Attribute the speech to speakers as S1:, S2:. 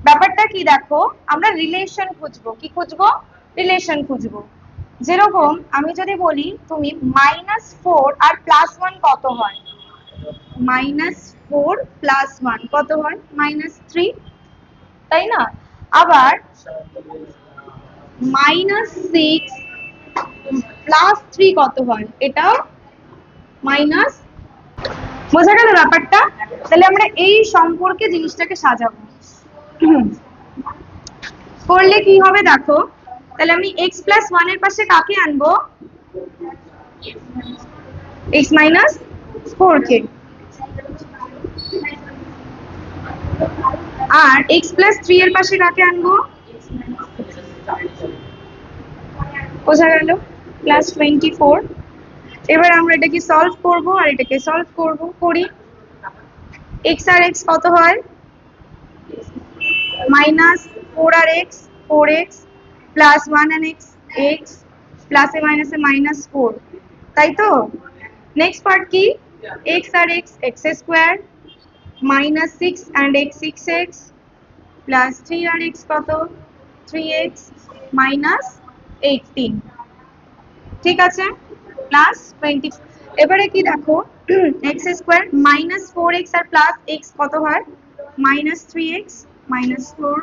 S1: ব্যাপারটা কি দেখো, আমরা রিলেশন খুঁজবো। কি খুঁজবো? রিলেশন খুঁজবো। যেরকম আমি যদি বলি তুমি -4 আর +1 কত হয়, -4 +1 কত হয়, -3, তাই না? আবার -6 +3 কত হয়, এটাও মাইনাস। বোঝা গেল ব্যাপারটা? তাহলে আমরা এই সম্পর্কে জিনিসটাকে সাজাবো। করলে কি হবে দেখো, তাহলে আমি x+1 এর পাশে কাকে আনবো, x-4 কে, আর x+3 এর পাশে কাকে আনবো, বোঝা গেল, +24। এবার আমরা এটাকে সলভ করব আর এটাকে সলভ করব, করি। x আর x কত হয়, -4 আর x 4x, +1 আর x x, প্লাসে মাইনাসে -4, তাই তো? নেক্সট পার্ট কি, x আর x x², -6 and x 6x, +3 আর x কত, 3x, -18, ঠিক আছে, +20। এবারে কি দেখো, x² -4x আর +x কত হয়, -3x, -4